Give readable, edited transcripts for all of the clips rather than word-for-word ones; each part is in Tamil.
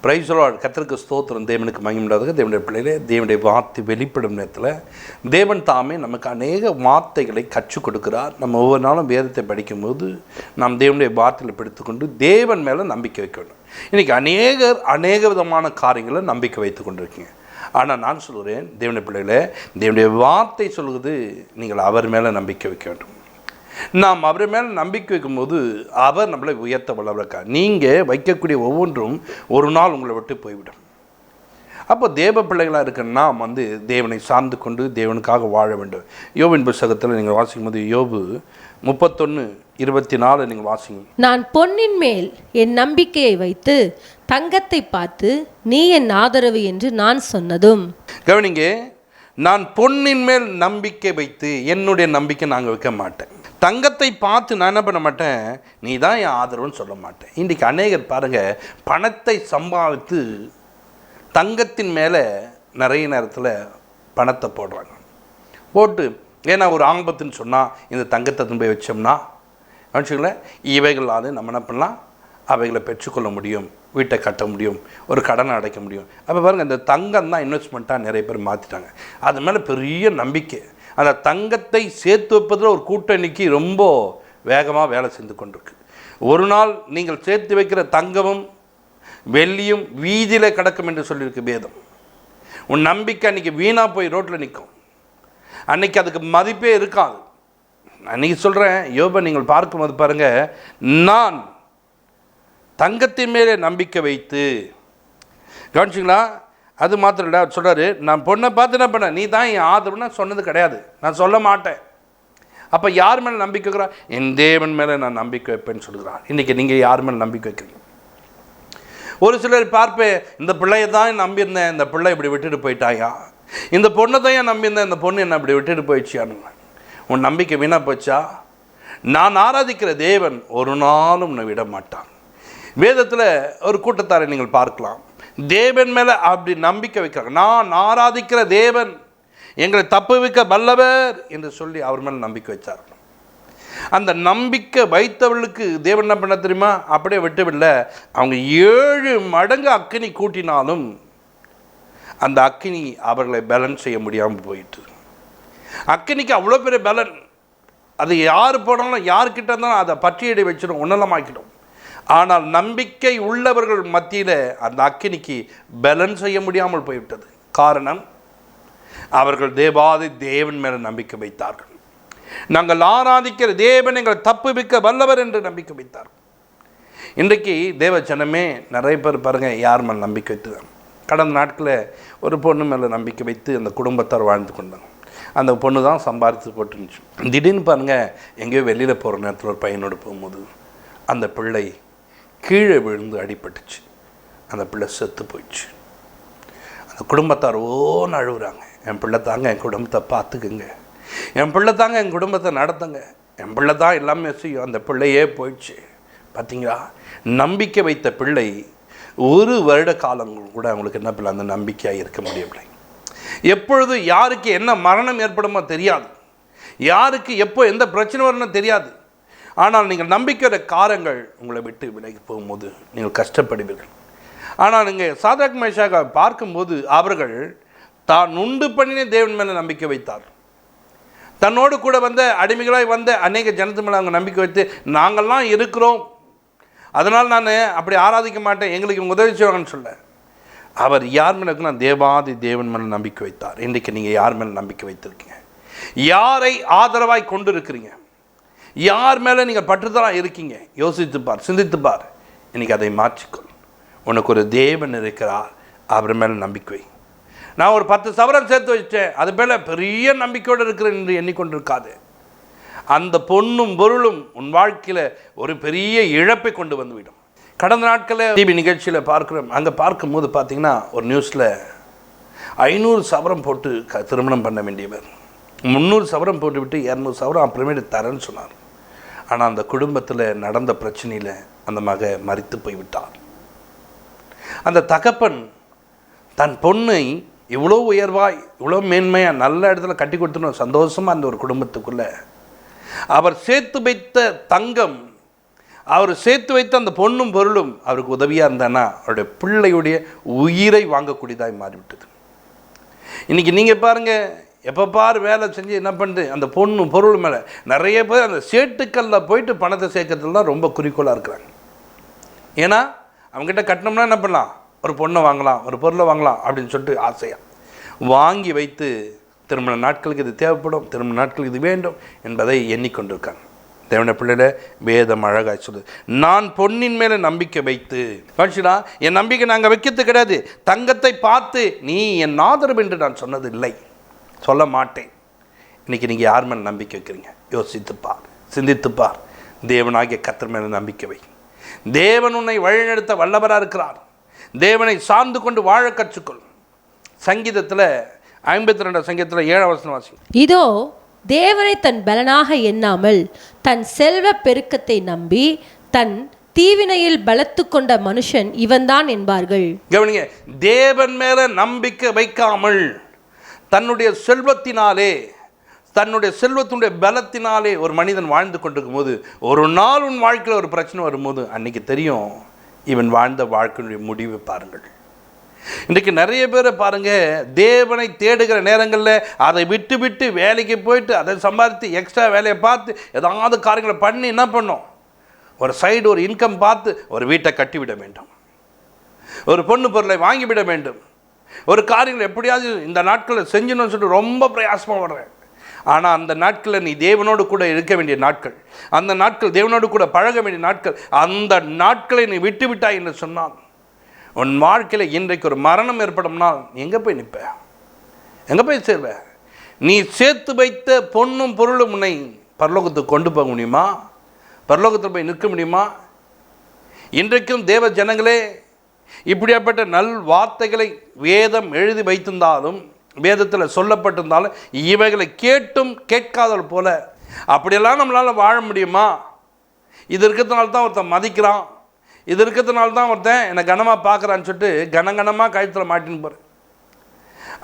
Praise the Lord. கர்த்தருக்கு ஸ்தோத்திரம். தேவனுக்கு மகிமையுண்டாக. தேவனுடைய பிள்ளைகளே, தேவனுடைய வார்த்தை வெளிப்படும் நேரத்தில் தேவன் தாமே நமக்கு அநேக வார்த்தைகளை கற்றுக் கொடுக்கிறார். நம்ம ஒவ்வொரு நாளும் வேதத்தை படிக்கும்போது நாம் தேவனுடைய வார்த்தைகளை பிடித்துக்கொண்டு தேவன் மேலே நம்பிக்கை வைக்க வேண்டும். இன்றைக்கி அநேக விதமான காரியங்களை நம்பிக்கை வைத்து கொண்டிருக்கீங்க. ஆனால் நான் சொல்கிறேன், தேவனுடைய பிள்ளைகளே, தேவனுடைய வார்த்தை சொல்கிறது நீங்கள் அவர் மேலே நம்பிக்கை வைக்க வேண்டும். நாம் அவர் மேலே நம்பிக்கை வைக்கும்போது அவர் நம்மளை உயர்த்த வல்லவராக. நீங்கள் வைக்கக்கூடிய ஒவ்வொன்றும் ஒரு நாள் உங்களை விட்டு போய்விடும். அப்போ தேவ பிள்ளைகளாக இருக்க நாம் தேவனை சார்ந்து கொண்டு தேவனுக்காக வாழ வேண்டும். யோபின் புத்தகத்தில் நீங்கள் வாசிக்கும் போது யோபு 31:24 நீங்கள் வாசிங்க. நான் பொன்னின் மேல் என் நம்பிக்கையை வைத்து தங்கத்தை பார்த்து நீ என் ஆதரவு என்று நான் சொன்னதும். கவனிங்க, நான் பொன்னின் மேல் நம்பிக்கை வைத்து என்னுடைய நம்பிக்கை நாங்கள் வைக்க மாட்டேன். தங்கத்தை பார்த்து நான் என்ன பண்ண மாட்டேன், நீ தான் என் ஆதரவுன்னு சொல்ல மாட்டேன். இன்றைக்கி அநேகர் பாருங்கள், பணத்தை சம்பாதித்து தங்கத்தின் மேலே நிறைய நேரத்தில் பணத்தை போடுறாங்க. போட்டு ஏன்னா ஒரு ஆபத்துன்னு சொன்னால் இந்த தங்கத்தை போய் வச்சோம்னா வச்சுக்கல, இவைகளால் நம்ம என்ன பண்ணலாம், அவைகளை பெற்றுக்கொள்ள முடியும், வீட்டை கட்ட முடியும், ஒரு கடனை அடைக்க முடியும். அப்போ பாருங்கள், இந்த தங்கம் தான் இன்வெஸ்ட்மெண்ட்டாக நிறைய பேர் மாற்றிட்டாங்க. அது மேலே பெரிய நம்பிக்கை. அந்த தங்கத்தை சேர்த்து வைப்பதில் ஒரு கூட்டம் இன்றைக்கி ரொம்ப வேகமாக வேலை செஞ்சு கொண்டிருக்கு. ஒரு நாள் நீங்கள் சேர்த்து வைக்கிற தங்கமும் வெள்ளியும் வீதியில் கிடக்கும் என்று சொல்லியிருக்கு வேதம். உன் நம்பிக்கை அன்றைக்கி வீணாக போய் ரோட்டில் நிற்கும். அன்றைக்கி அதுக்கு மதிப்பே இருக்காது. அன்றைக்கி சொல்கிறேன், யோபை நீங்கள் பார்க்கும்போது பாருங்கள், நான் தங்கத்தின் மேலே நம்பிக்கை வைத்து, கவனிச்சிங்களா? அது மாத்திரம் இல்லை, அவர் சொல்கிறாரு, நான் பொண்ணை பார்த்து என்ன பண்ண, நீ தான் என் ஆதரவுன்னா சொன்னது கிடையாது, நான் சொல்ல மாட்டேன். அப்போ யார் மேலே நம்பிக்கை வைக்கிறா? என் தேவன் மேலே நான் நம்பிக்கை வைப்பேன்னு சொல்கிறார். இன்றைக்கி நீங்கள் யார் மேலே நம்பிக்கை வைக்கிறீங்க? ஒரு சிலர் பார்ப்பேன், இந்த பிள்ளையை தான் நம்பியிருந்தேன், இந்த பிள்ளை இப்படி விட்டுட்டு போயிட்டாயா, இந்த பொண்ணை தான் ஏன் நம்பியிருந்தேன், இந்த பொண்ணு என்ன இப்படி விட்டுட்டு போயிடுச்சியான்னு. உன் நம்பிக்கை வீணாக போச்சா? நான் ஆராதிக்கிற தேவன் ஒரு நாளும் உன்னை விட மாட்டான். வேதத்தில் ஒரு கூட்டத்தாரை நீங்கள் பார்க்கலாம், தேவன் மேலே அப்படி நம்பிக்கை வைக்கிறாங்க. நான் ஆராதிக்கிற தேவன் எங்களை தப்புவிக்க வல்லவர் என்று சொல்லி அவர் மேலே நம்பிக்கை வச்சார். அந்த நம்பிக்கை வைத்தவர்களுக்கு தேவன் என்ன பண்ண தெரியுமா? அப்படியே விட்டுவிடல, அவங்க 7 மடங்கு அக்கினி கூட்டினாலும் அந்த அக்கினி அவர்களை பேலன்ஸ் செய்ய முடியாமல் போயிட்டு. அக்கினிக்கு அவ்வளோ பெரிய பேலன், அது யார் போனாலும் யார்கிட்ட இருந்தாலும் அதை பற்றியடை வச்சிடும், உன்னலமாக்கிடும். ஆனால் நம்பிக்கை உள்ளவர்கள் மத்தியில் அந்த அக்கினிக்கு பேலன்ஸ் செய்ய முடியாமல் போய்விட்டது. காரணம், அவர்கள் தேவாதி தேவன் மேலே நம்பிக்கை வைத்தார்கள். நாங்கள் ஆராதிக்கிற தேவன் எங்களை தப்புவிக்க வல்லவர் என்று நம்பிக்கை வைத்தார்கள். இன்றைக்கு தேவ ஜனமே நிறைய பேர் பாருங்கள், யார் மேலே நம்பிக்கை வைத்து. கடந்த நாட்களில் ஒரு பொண்ணு மேலே நம்பிக்கை வைத்து அந்த குடும்பத்தார் வாழ்ந்து கொண்டாங்க. அந்த பொண்ணு தான் சம்பாதித்து போட்டுருந்துச்சு. திடீர்னு பாருங்கள், எங்கேயோ வெளியில் போகிற நேரத்தில் ஒரு பையனோடு போகும்போது அந்த பிள்ளை கீழே விழுந்து அடிபட்டுச்சு. அந்த பிள்ளை செத்து போயிடுச்சு. அந்த குடும்பத்தார் ஓன்னு அழுகுறாங்க, என் பிள்ளை தாங்க என் குடும்பத்தை பார்த்துக்குங்க, என் பிள்ளை தாங்க என் குடும்பத்தை நடத்துங்க, என் பிள்ளை தான் எல்லாமே செய்யும். அந்த பிள்ளையே போயிடுச்சு. பார்த்தீங்களா? நம்பிக்கை வைத்த பிள்ளை 1 வருட காலங்கள் கூட அவங்களுக்கு என்ன பிள்ளை அந்த நம்பிக்கையாக இருக்க முடியவில்லை. எப்பொழுது யாருக்கு என்ன மரணம் ஏற்படுமோ தெரியாது, யாருக்கு எப்போ எந்த பிரச்சனை வரணும்னு தெரியாது. ஆனால் நீங்கள் நம்பிக்கையோட காரங்கள் உங்களை விட்டு விலகி போகும்போது நீங்கள் கஷ்டப்படுவீர்கள். ஆனால் நீங்கள் சாத்ராக் மேஷாக்கை பார்க்கும்போது அவர்கள் தான் உண்டு பண்ணின தேவன் மேலே நம்பிக்கை வைத்தார். தன்னோடு கூட வந்த அடிமைகளாய் வந்த அநேக ஜனத்து மேலே அவங்க நம்பிக்கை வைத்து, நாங்கள்லாம் இருக்கிறோம், அதனால் நான் அப்படி ஆராதிக்க மாட்டேன், எங்களுக்கு உதவி செய்வாங்கன்னு சொல்ல. அவர் யார் மேலே இருக்குன்னா தேவாதி தேவன் மேலே நம்பிக்கை வைத்தார். இன்றைக்கு நீங்கள் யார் மேலே நம்பிக்கை வைத்திருக்கீங்க? யாரை ஆதரவாய் கொண்டு இருக்கிறீங்க? யார் மேலே நீங்கள் பற்றுதலாக இருக்கீங்க? யோசித்துப்பார், சிந்தித்துப்பார். இன்றைக்கி அதை மாற்றிக்கொள். உனக்கு ஒரு தேவன் இருக்கிறார், அவர் மேலே நம்பிக்கை. நான் ஒரு 10 சவரன் சேர்த்து வச்சிட்டேன், அது மேலே பெரிய நம்பிக்கையோடு இருக்கிறேன் என்று எண்ணிக்கொண்டிருக்காது. அந்த பொண்ணும் பொருளும் உன் வாழ்க்கையில் ஒரு பெரிய இழப்பை கொண்டு வந்துவிடும். கடந்த நாட்களில் டிவி நிகழ்ச்சியில் பார்க்குறோம். அங்கே பார்க்கும்போது பார்த்திங்கன்னா ஒரு நியூஸில் 500 சவரம் போட்டு திருமணம் பண்ண வேண்டியவர் 300 சவரம் போட்டுவிட்டு 200 சவரம் அப்புறமேட்டு தரேன்னு சொன்னார். ஆனால் அந்த குடும்பத்தில் நடந்த பிரச்சனையில் அந்த மக மரித்து போய்விட்டார். அந்த தகப்பன் தன் பொண்ணை இவ்வளோ உயர்வாய் இவ்வளோ மேன்மையாக நல்ல இடத்துல கட்டி கொடுத்துன்னு சந்தோஷமாக அந்த ஒரு குடும்பத்துக்குள்ளே அவர் சேர்த்து வைத்த தங்கம் அவர் சேர்த்து வைத்த அந்த பொண்ணும் பொருளும் அவருக்கு உதவியாக இருந்தானா அவருடைய பிள்ளையுடைய உயிரை வாங்கக்கூடியதாய் மாறிவிட்டது. இன்றைக்கி நீங்கள் பாருங்கள், எப்போ பாரு வேலை செஞ்சு என்ன பண்ணுது, அந்த பொண்ணும் பொருள் மேலே நிறைய பேர் அந்த சேட்டுக்களில் போயிட்டு பணத்தை சேர்க்கறதுல தான் ரொம்ப குறிக்கோளாக இருக்கிறாங்க. ஏன்னா அவங்ககிட்ட கட்டினோம்னா என்ன பண்ணலாம், ஒரு பொண்ணை வாங்கலாம், ஒரு பொருளை வாங்கலாம் அப்படின்னு சொல்லிட்டு ஆசையாக வாங்கி வைத்து திருமண நாட்களுக்கு இது தேவைப்படும், திருமண நாட்களுக்கு இது வேண்டும் என்பதை எண்ணிக்கொண்டிருக்காங்க. தேவனுடைய பிள்ளையில வேதம் அழகாய் சொல்லுது, நான் பொன்னின் மேலே நம்பிக்கை வைத்து. மனுஷனா என் நம்பிக்கை நாங்கள் வைக்கிறது கிடையாது. தங்கத்தை பார்த்து நீ என் ஆதரவு என்று நான் சொன்னது இல்லை, சொல்ல மாட்டேன். இன்றைக்கி நீங்கள் யார் மேலே நம்பிக்கை வைக்கிறீங்க? யோசித்துப்பார், சிந்தித்துப்பார். தேவனாகிய கர்த்தர் மேலே நம்பிக்கை வை. தேவன் உன்னை வழிநடத்த வல்லவராக இருக்கிறார். தேவனை சார்ந்து கொண்டு வாழ கற்றுக்கொள். சங்கீதத்தில் 52 சங்கீதத்தில் 7 வசனம் வாசி. இதோ தேவனை தன் பலனாக எண்ணாமல் தன் செல்வ பெருக்கத்தை நம்பி தன் தீவினையில் பலத்து கொண்ட மனுஷன் இவன்தான் என்பார்கள். கவனிங்க, தேவன் மேல நம்பிக்கை வைக்காமல் தன்னுடைய செல்வத்தினாலே, தன்னுடைய செல்வத்தினுடைய பலத்தினாலே ஒரு மனிதன் வாழ்ந்து கொண்டிருக்கும் போது, ஒரு நாள் உன் வாழ்க்கையில் ஒரு பிரச்சனை வரும்போது அன்னைக்கு தெரியும் இவன் வாழ்ந்த வாழ்க்கையுடைய முடிவு. பாருங்கள், இன்றைக்கு நிறைய பேரை பாருங்கள், தேவனை தேடுகிற நேரங்களில் அதை விட்டு விட்டு வேலைக்கு போயிட்டு அதை சம்பாதித்து எக்ஸ்ட்ரா வேலையை பார்த்து ஏதாவது காரியங்களை பண்ணி என்ன பண்ணோம், ஒரு சைடு ஒரு இன்கம் பார்த்து ஒரு வீட்டை கட்டிவிட வேண்டும், ஒரு பொண்ணு பொருளை வாங்கிவிட வேண்டும், ஒரு காரியங்கள் எப்படியாவது இந்த நாட்களில் செஞ்சணும்னு சொல்லிட்டு ரொம்ப பிரயாசமாக வர்றேன். ஆனால் அந்த நாட்களில் நீ தேவனோடு கூட இருக்க வேண்டிய நாட்கள், அந்த நாட்கள் தேவனோடு கூட பழக வேண்டிய நாட்கள், அந்த நாட்களை நீ விட்டு விட்டாய் என்று சொன்னால் உன் வாழ்க்கையில் இன்றைக்கு ஒரு மரணம் ஏற்படும்னால் எங்கே போய் நிற்ப, எங்கே போய் சேர்வ? நீ சேர்த்து வைத்த பொன்னும் பொருளும் உன்னை பரலோகத்துக்கு கொண்டு போக முடியுமா? பரலோகத்தில் போய் நிற்க முடியுமா? இன்றைக்கும் தேவ ஜனங்களே, இப்படியாப்பட்ட நல் வார்த்தைகளை வேதம் எழுதி வைத்திருந்தாலும், வேதத்தில் சொல்லப்பட்டிருந்தாலும், இவைகளை கேட்டும் கேட்காதல் போல அப்படியெல்லாம் நம்மளால் வாழ முடியுமா? இது இருக்கிறதுனால தான் ஒருத்தன் மதிக்கிறான், இது இருக்கிறதுனால தான் ஒருத்தன் என்னை கனமாக பார்க்குறான்னு சொல்லிட்டு கனகனமாக கழுத்தில் மாட்டின்னு போகிறேன்.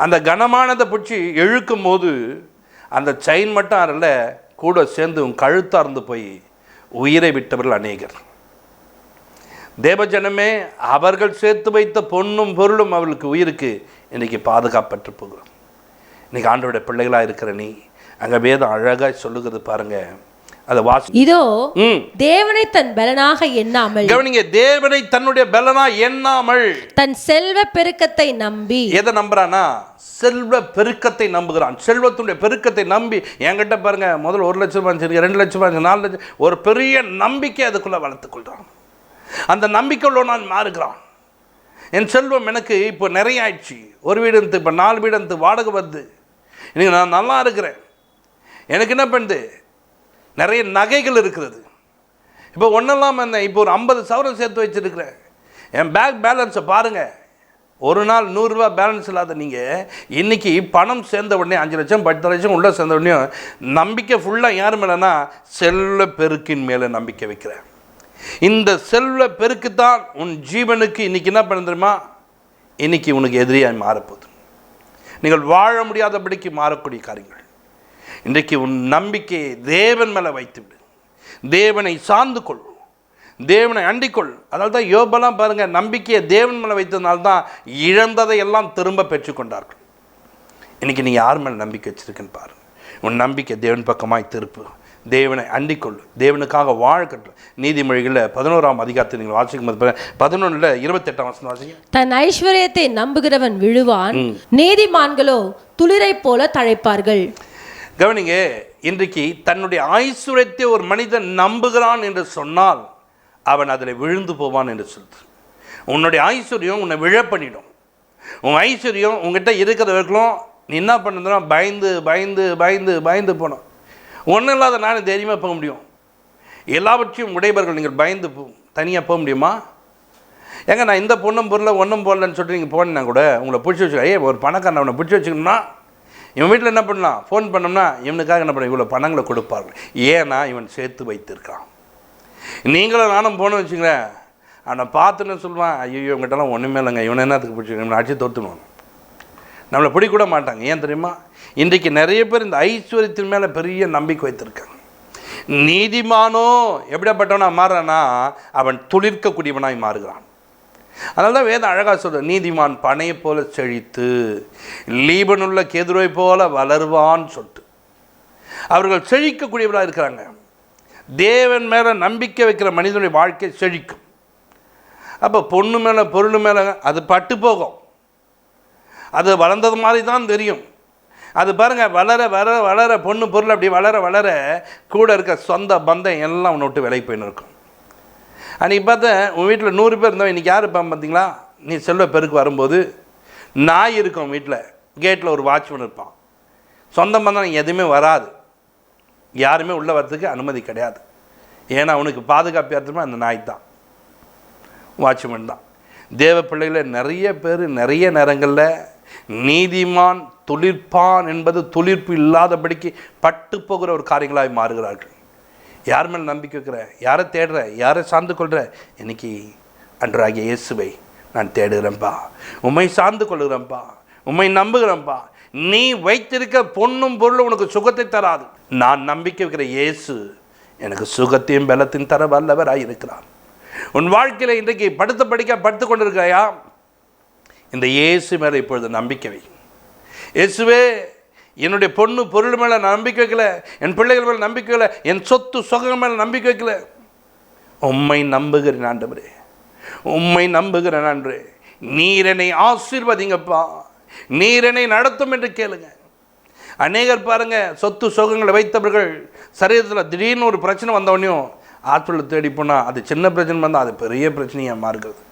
அந்த கனமானதை பிடிச்சி இழுக்கும் போது அந்த செயின் மட்டும் அறல, கூட சேர்ந்து உன் கழுத்தாக இருந்து போய் உயிரை விட்டவர்கள் அநேகர். தேவஜனமே, அவர்கள் சேர்த்து வைத்த பொன்னும் பொருளும் அவர்களுக்கு உயிருக்கு இன்றைக்கி பாதுகாப்பற்று போகிறோம். இன்றைக்கி ஆண்டவருடைய பிள்ளைகளாக இருக்கிற நீ, அங்கே வேதம் அழகாய் சொல்லுகிறது பாருங்கள், அதை வாசி. இதோ தேவனை தன் பலனாக எண்ணாமல், கவனிங்க, தேவனை தன்னுடைய பலனா எண்ணாமல் தன் செல்வ பெருக்கத்தை நம்பி. எதை நம்புறானா? செல்வ பெருக்கத்தை நம்புகிறான். செல்வத்துடைய பெருக்கத்தை நம்பி, என்கிட்ட பாருங்க, முதல்ல 1 லட்சம் வச்சிருக்க, 2 லட்சம் 4 லட்சம், ஒரு பெரிய நம்பிக்கை அதுக்குள்ள வளர்த்துக் கொள்றான். அந்த நம்பிக்கை உள்ளவனான் மாறுகிறான். என் செல்வம் எனக்கு இப்போ நிறைய ஆயிடுச்சு, ஒரு வீடு இருந்து இப்போ 4 வீடு இருந்து வாடகை வருது, இன்னைக்கு நான் நல்லா இருக்கிறேன், எனக்கு என்ன பண்ணுது, நிறைய நகைகள் இருக்கிறது, இப்போ ஒன்றெல்லாம் என்ன, இப்போ ஒரு 50 சவரம் சேர்த்து வச்சுருக்கிறேன், என் பேங்க் பேலன்ஸை பாருங்கள். ஒரு நாள் 100 ரூபா பேலன்ஸ் இல்லாத நீங்கள் இன்றைக்கி பணம் சேர்ந்த உடனே 5 லட்சம் 10 லட்சம் உள்ளே சேர்ந்த உடனே நம்பிக்கை ஃபுல்லாக யார் மேலேனா செல்வ பெருக்கின் மேலே நம்பிக்கை வைக்கிறேன். இந்த செல்வ பெருக்கு தான் உன் ஜீவனுக்கு இன்றைக்கி என்ன பண்ண தெரியுமா, இன்றைக்கி உனக்கு எதிரியாக மாறப்போகுது. நீங்கள் வாழ முடியாதபடிக்கு மாறக்கூடிய காரியங்கள். இன்றைக்கு உன் நம்பிக்கையை தேவன் மேலே வைத்துவிடு, தேவனை சார்ந்து கொள், தேவனை அண்டிக்கொள். அதனால தான் யோபெல்லாம் பாருங்கள், நம்பிக்கையை தேவன் மேலே வைத்ததுனால தான் இழந்ததை எல்லாம் திரும்ப பெற்றுக்கொண்டார்கள். இன்றைக்கி நீ யார் மேலே நம்பிக்கை வச்சுருக்குன்னு பாருங்கள். உன் நம்பிக்கை தேவன் பக்கமாய் திருப்பு, தேவனை அண்டிக்கொள், தேவனுக்காக வாழ்க்கட்டும். நீதிமொழிகளில் 11ஆம் அதிகாரத்தை நீங்கள் வாசிக்கும் போது 11 28 வசனம் வாசிங்க. தன் ஐஸ்வர்யத்தை நம்புகிறவன் விழுவான், நீதிமான்களோ துளிரை போல தழைப்பார்கள். கவனிங்க, இன்றைக்கு தன்னுடைய ஐஸ்வர்யத்தை ஒரு மனிதன் நம்புகிறான் என்று சொன்னால் அவன் அதில் விழுந்து போவான் என்று சொல்லுது. உன்னுடைய ஐஸ்வர்யம் உன்னை விழ பண்ணிடும். உன் ஐஸ்வர்யம் உங்ககிட்ட இருக்கிறவர்களும் நீ என்ன பண்ணுறதுனா பயந்து பயந்து பயந்து பயந்து போனோம். ஒன்றும் இல்லாத நானே தைரியமாக போக முடியும். எல்லாவற்றையும் உடையவர்கள் நீங்கள் பயந்து தனியாக போக முடியுமா? ஏங்க, நான் இந்த பொண்ணும் பொருளை ஒன்றும் போடலன்னு சொல்லிட்டு நீங்கள் போனீங்கன்னா கூட உங்களை பிடிச்சி வச்சுக்க, ஒரு பணக்காரன் அவனை பிடிச்சி வச்சுக்கணும்னா இவன் வீட்டில் என்ன பண்ணலாம், ஃபோன் பண்ணோம்னா இவனுக்காக என்ன பண்ண இவ்வளோ பணங்களை கொடுப்பார்கள். ஏன்னா இவன் சேர்த்து வைத்திருக்கான். நீங்களும் நானும் போனோம் வச்சுங்களேன், அவனை பார்த்துன்னு சொல்லுவான், ஐயோ இவங்ககிட்டலாம் ஒன்றுமே இல்லைங்க, இவனை என்னத்துக்கு பிடிச்சிருக்கேன், இவனை அடிச்சு தோற்றுணும், நம்மளை பிடிக்கூட மாட்டாங்க. ஏன் தெரியுமா? இன்றைக்கு நிறைய பேர் இந்த ஐஸ்வர்யத்தின் மேலே பெரிய நம்பிக்கை வைத்திருக்காங்க. நீதிமானோ எப்படிப்பட்டவனா மாறுறானா, அவன் துளிர்க்கக்கூடியவனாய் மாறுகிறான். அதனால தான் வேதம் அழகாக சொல்ற, நீதிமான் பனையை போல செழித்து லீபனுள்ள கேதுரை போல வளருவான்னு சொல்லிட்டு அவர்கள் செழிக்கக்கூடியவராக இருக்கிறாங்க. தேவன் மேலே நம்பிக்கை வைக்கிற மனிதனுடைய வாழ்க்கை செழிக்கும். அப்போ பொண்ணு மேலே பொருள் மேலே அது பட்டு போகும், அது வளர்ந்தது மாதிரி தான் தெரியும். அது பாருங்கள், வளர வளர வளர பொண்ணு பொருள் அப்படி வளர வளர கூட இருக்க சொந்த பந்தம் எல்லாம் உன்னை விட்டு விலை போயின்னு இருக்கும். அன்றைக்கி பார்த்தா உன் வீட்டில் 100 பேர் இருந்தவன் இன்றைக்கி யார் இருப்பான் பார்த்தீங்களா? நீ செல்வ பெருக்கு வரும்போது நாய் இருக்கும் வீட்டில், கேட்டில் ஒரு வாட்ச்மேன் இருப்பான். சொந்த பந்தம் எதுவுமே வராது, யாருமே உள்ளே வர்றதுக்கு அனுமதி கிடையாது. ஏன்னா அவனுக்கு பாதுகாப்பு ஏற்றமா அந்த நாய் தான், வாட்ச்மேன் தான். தேவ பிள்ளைகளை நிறைய பேர் நிறைய நேரங்களில் நீதிமான் துளிர்ப்பான் என்பது துளிர்ப்பு இல்லாதபடிக்கு பட்டு போகிற ஒரு காரியங்களாக மாறுகிறார்கள். யார் மேலே நம்பிக்கை வைக்கிற, யாரை தேடுற, யாரை சார்ந்து கொள்கிற? இன்னைக்கு அன்றாகிய இயேசுவை நான் தேடுகிறேன்ப்பா, உம்மை சார்ந்து கொள்கிறேன்ப்பா, உம்மை நம்புகிறேன்ப்பா. நீ வைத்திருக்க பொண்ணும் பொருளும் உனக்கு சுகத்தை தராது. நான் நம்பிக்கை வைக்கிற இயேசு எனக்கு சுகத்தையும் பலத்தையும் தர வல்லவராக இருக்கிறார். உன் வாழ்க்கையில் இன்றைக்கு படுத்து கொண்டிருக்கையா? இந்த இயேசு மேலே இப்பொழுது நம்பிக்கை வை. இயேசுவே, என்னுடைய பொண்ணு பொருள் மேலே நம்பிக்கை வைக்கல, என் பிள்ளைகள் மேலே நம்பிக்கை வைக்கல, என் சொத்து சுகம் மேலே நம்பிக்கை வைக்கல. உம்மை நம்புகிறேன் ஆண்டவரே, உம்மை நம்புகிறேன் ஆண்டவரே. நீர் என்னை ஆசீர்வதிங்கப்பா, நீர் என்னை நடத்தும் என்று கேளுங்க. அநேகர் பாருங்க, சொத்து சுகங்களை வைத்தவர்கள் சரீரத்தில் திடீர்னு ஒரு பிரச்சனை வந்தவனையும் ஆற்றல் தேடி போனால் அது சின்ன பிரச்சனை வந்தால் அது பெரிய பிரச்சனையாக மாறுகிறது.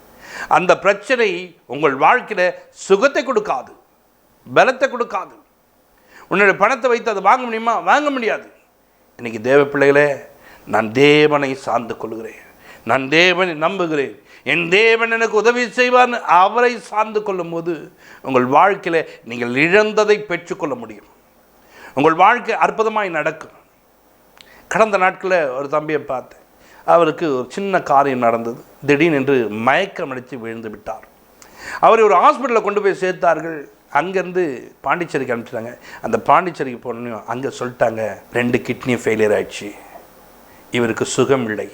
அந்த பிரச்சனை உங்கள் வாழ்க்கையில் சுகத்தை கொடுக்காது, பலத்தை கொடுக்காது. உன்னுடைய பணத்தை வைத்து அதை வாங்க முடியுமா? வாங்க முடியாது. இன்றைக்கி தேவ பிள்ளைகளே, நான் தேவனை சார்ந்து கொள்கிறேன், நான் தேவனை நம்புகிறேன், என் தேவன் எனக்கு உதவி செய்வார்னு அவரை சார்ந்து கொள்ளும் போது உங்கள் வாழ்க்கையில் நீங்கள் இழந்ததை பெற்றுக்கொள்ள முடியும். உங்கள் வாழ்க்கை அற்புதமாய் நடக்கும். கடந்த நாட்களில் ஒரு தம்பியை பார்த்தேன், அவருக்கு ஒரு சின்ன காரியம் நடந்தது. திடீர்னு என்று மயக்கம் அடித்து விழுந்து விட்டார். அவரை ஒரு ஹாஸ்பிட்டலில் கொண்டு போய் சேர்த்தார்கள். அங்கேருந்து பாண்டிச்சேரிக்கு அனுப்பிச்சிட்டாங்க. அந்த பாண்டிச்சேரிக்கு போனோம், அங்கே சொல்லிட்டாங்க 2 கிட்னி ஃபெயிலியர் ஆயிடுச்சு, இவருக்கு சுகம் இல்லை,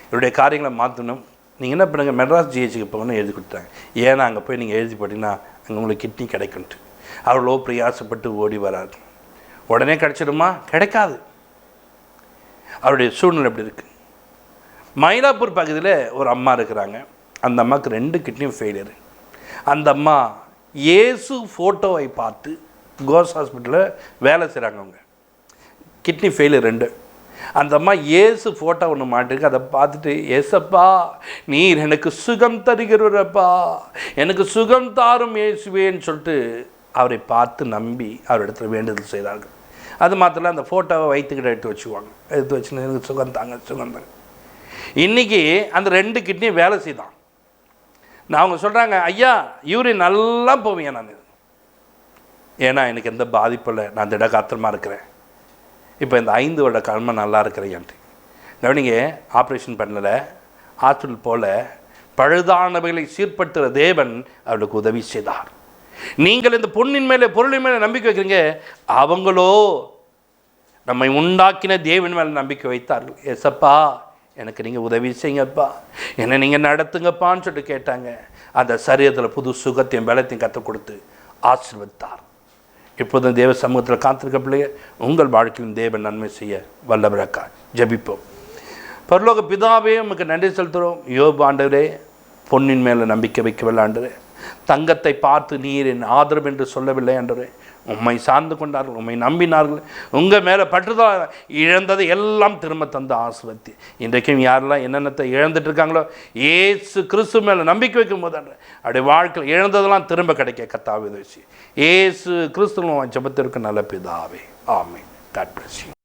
இவருடைய காரியங்களை மாற்றணும், நீங்கள் என்ன பண்ணுங்க மெட்ராஸ் ஜிஹெச்சுக்கு போகணும்னு எழுதி கொடுத்தாங்க. ஏன்னா அங்கே போய் நீங்கள் எழுதி போட்டிங்கன்னா அங்கே உங்களுக்கு கிட்னி கிடைக்குன்ட்டு. அவ்வளோ பிரயாசப்பட்டு ஓடி வராரு. உடனே கிடைச்சிடுமா? கிடைக்காது. அவருடைய சூழ்நிலை எப்படி இருக்குது? மயிலாப்பூர் பகுதியில் ஒரு அம்மா இருக்கிறாங்க. அந்த அம்மாவுக்கு 2 கிட்னியும் ஃபெயிலியர். அந்த அம்மா இயேசு ஃபோட்டோவை பார்த்து கோஸ் ஹாஸ்பிட்டலில் வேலை செய்கிறாங்க. அவங்க கிட்னி ஃபெயிலியர் 2. அந்த அம்மா இயேசு ஃபோட்டோ ஒன்று மாட்டிருக்கு. அதை பார்த்துட்டு, ஏசப்பா நீர் எனக்கு சுகம் தருகிறப்பா, எனக்கு சுகம் தாரும் இயேசுவேன்னு சொல்லிட்டு அவரை பார்த்து நம்பி அவரிடத்துல வேண்டுதல் செய்தார்கள். அது மாத்திரம் அந்த ஃபோட்டோவை வைத்துக்கிட்ட எடுத்து வச்சுக்குவாங்க. எடுத்து வச்சுன்னு எனக்கு சுகம் தாங்க சுகம் தாங்க. இன்றைக்கி அந்த 2 கிட்னியும் வேலை செய்தான். நான் அவங்க சொல்கிறாங்க, ஐயா யூரின் நல்லா போவீங்க நான், ஏன்னா எனக்கு எந்த பாதிப்பும் இல்லை, நான் திடகாத்திரமாக இருக்கிறேன். இப்போ இந்த 5 வருட காலமாக நல்லா இருக்கிறேன்ட்டு. கவனிங்க, ஆப்ரேஷன் பண்ணலை, ஹாஸ்பிட்டல் போல, பழுதானவைகளை சீர்படுத்துகிற தேவன் அவளுக்கு உதவி செய்தார். நீங்கள் இந்த பொண்ணின் மேலே பொருளின் மேலே நம்பிக்கை வைக்கிறீங்க, அவங்களோ நம்மை உண்டாக்கின தேவன் மேலே நம்பிக்கை வைத்தார்கள். ஏசப்பா எனக்கு நீங்கள் உதவி செய்யுங்கப்பா, என்னை நீங்கள் நடத்துங்கப்பான்னு சொல்லிட்டு கேட்டாங்க. அந்த சரீரத்தில் புது சுகத்தையும் பலத்தையும் கற்றுக் கொடுத்து ஆசீர்வதித்தார். இப்போதும் தேவ சமூகத்தில் காத்திருக்க பிள்ளைய, உங்கள் வாழ்க்கையில் தேவன் நன்மை செய்ய வல்லவராக்கா. ஜெபிப்போம். பரலோக பிதாவே, உமக்கு நன்றி செலுத்துகிறோம். யோபு ஆண்டவரே, பொன்னின் மேலே நம்பிக்கை வைக்கவில்லை ஆண்டவரே, தங்கத்தை பார்த்து நீர் என் ஆதரவு என்று சொல்லவில்லை ஆண்டவரே. உம்மை சார்ந்து கொண்டார்கள், உம்மை நம்பினார்கள், உங்கள் மேலே பற்றுதான் இழந்ததை எல்லாம் திரும்ப தந்து ஆசீர்வதி. இன்றைக்கும் யாரெல்லாம் என்னென்னத்தை இழந்துட்டு இருக்காங்களோ, ஏசு கிறிஸ்து மேலே நம்பிக்கை வைக்கும் போது அப்படி வாழ்க்கையில் இழந்ததெல்லாம் திரும்ப கிடைக்க கர்த்தாவே உதவி. ஏசு கிறிஸ்துவின் ஜெபத்திற்கு நல்ல பிதாவே, ஆமென். God bless you.